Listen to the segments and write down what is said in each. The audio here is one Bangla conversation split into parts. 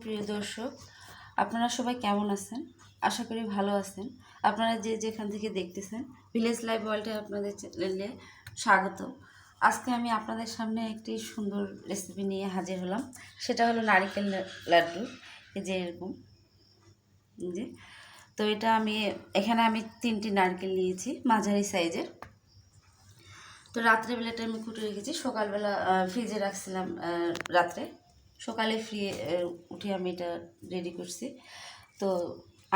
প্রিয় দর্শক, আপনারা সবাই কেমন আছেন? আশা করি ভালো আছেন। আপনারা যে যেখান থেকে দেখতেছেন ভিলেজ লাইফ ওয়ার্ল্ডে আপনাদের চ্যানেলে স্বাগত। আজকে আমি আপনাদের সামনে একটি সুন্দর রেসিপি নিয়ে হাজির হলাম। সেটা হলো নারিকেল লাড্ডু। এই যে এরকম যে, তো এটা এখানে আমি 3টি নারকেল নিয়েছি মাঝারি সাইজের। তো রাত্রেবেলাটা আমি কুটে রেখেছি, সকালবেলা ফ্রিজে রাখছিলাম। রাত্রে সকালে উঠে আমি এটা রেডি করছি। তো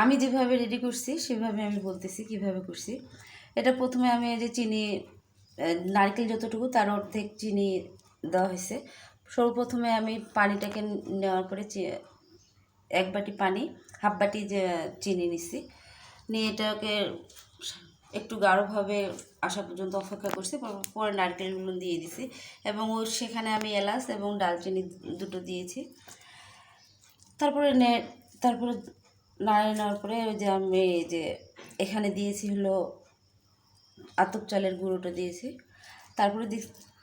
আমি যেভাবে রেডি করছি সেভাবে আমি বলতেছি কিভাবে করছি। এটা প্রথমে আমি এই যে চিনি, নারকেল যতটুকু তার অর্ধেক চিনি দেওয়া হয়েছে। সর্বপ্রথমে আমি পানিটাকে নেওয়ার পরে 1 বাটি পানি, হাফ বাটি যে চিনি নিচ্ছি, নিয়ে এটাকে একটু গাঢ়ভাবে আসা পর্যন্ত অপেক্ষা করছি। পরে নারকেলগুলো দিয়ে দিছি এবং সেখানে আমি এলাচ এবং ডালচিনি দুটো দিয়েছি। তারপরে নাড়িয়ে নেওয়ার পরে ওই যে আমি যে এখানে দিয়েছি হলো আতপ চালের গুঁড়োটা দিয়েছি।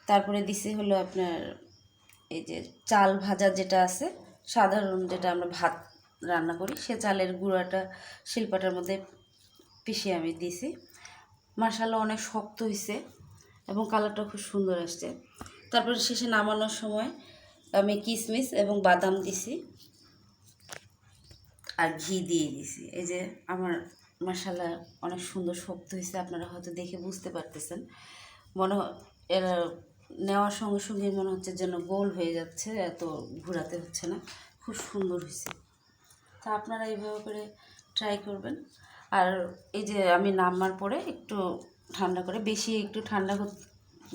তারপরে দিছি হলো আপনার এই যে চাল ভাজা যেটা আছে, সাধারণ যেটা আমরা ভাত রান্না করি, সে চালের গুঁড়াটা শিলপাটার মধ্যে পিষে আমি দিয়েছি। মাশাআল্লাহ অনেক শক্ত হয়েছে এবং কালারটা খুব সুন্দর আসছে। তারপরে শেষে নামানোর সময় আমি কিশমিশ এবং বাদাম দিছি আর ঘি দিয়ে দিছি। এই যে আমার মাশাআল্লাহ অনেক সুন্দর শক্ত হয়েছে, আপনারা হয়তো দেখে বুঝতে পারতেছেন। এরা নেওয়ার সঙ্গে সঙ্গে মনে হচ্ছে যেন গোল হয়ে যাচ্ছে, এত ঘোরাতে হচ্ছে না, খুব সুন্দর হয়েছে। তা আপনারা এইভাবে করে ট্রাই করবেন। আর এই যে আমি নামার পরে একটু ঠান্ডা করে, বেশি একটু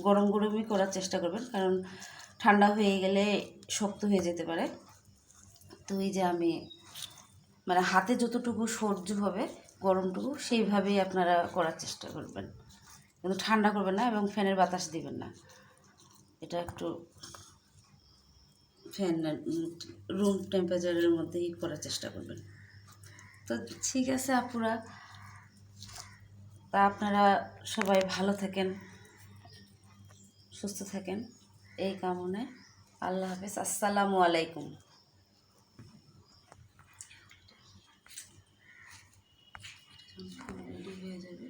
গরমই করার চেষ্টা করবেন, কারণ ঠান্ডা হয়ে গেলে শক্ত হয়ে যেতে পারে। তো এই যে আমি হাতে যতটুকু সহ্য হবে গরমটুকু সেইভাবেই আপনারা করার চেষ্টা করবেন, কিন্তু ঠান্ডা করবেন না এবং ফ্যানের বাতাস দিবেন না। এটা একটু রুম টেম্পারেচারের মধ্যেই করার চেষ্টা করবেন। তো ঠিক আছে আপুরা, তা আপনারা সবাই ভালো থাকেন, সুস্থ থাকেন এই কামনায়। আল্লাহ হাফেজ, আসসালামু আলাইকুম। রেডি হয়ে যাবে।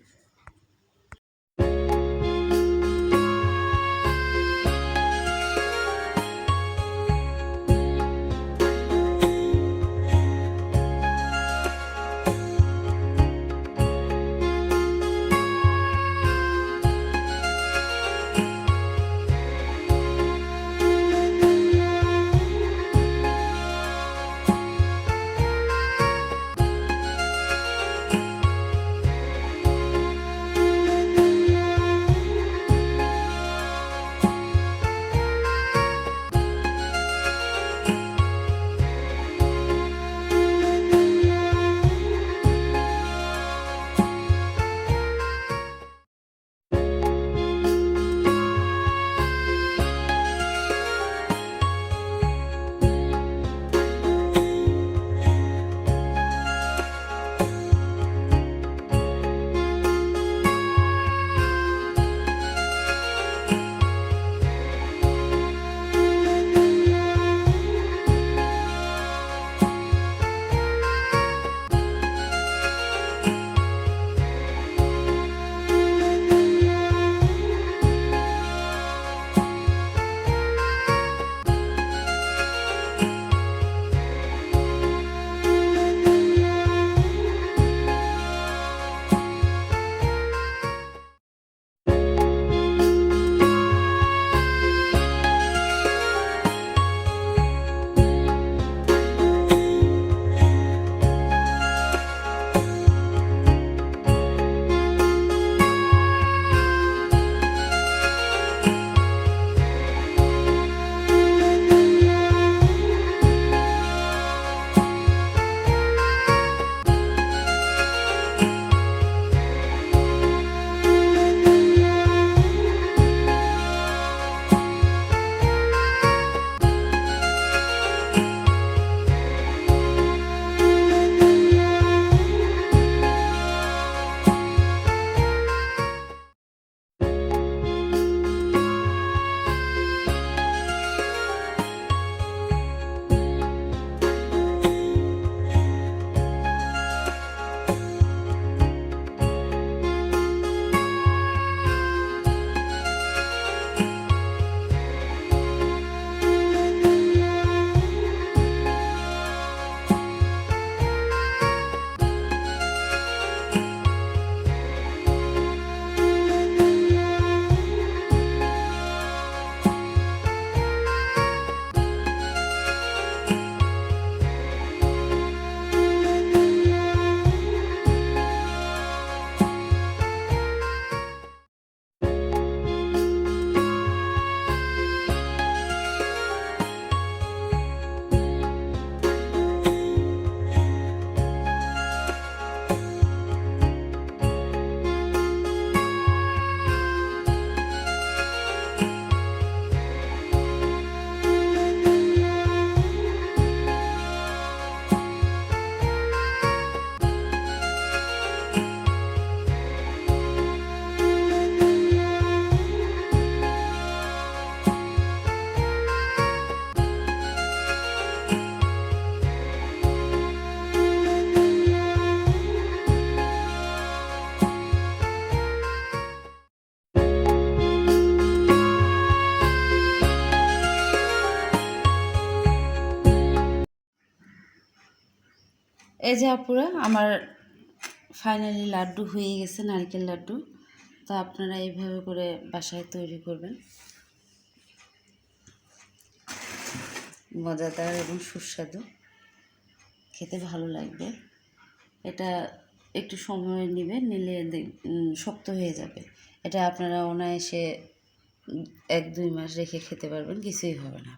এই যে আপুরা, আমার ফাইনালি লাড্ডু হয়ে গেছে, নারকেল লাড্ডু। তো আপনারা এইভাবে করে বাসায় তৈরি করবেন, মজাদার এবং সুস্বাদু, খেতে ভালো লাগবে। এটা একটু সময় নিলে শক্ত হয়ে যাবে। এটা আপনারা অনায়াসে 1-2 মাস রেখে খেতে পারবেন, কিছুই হবে না।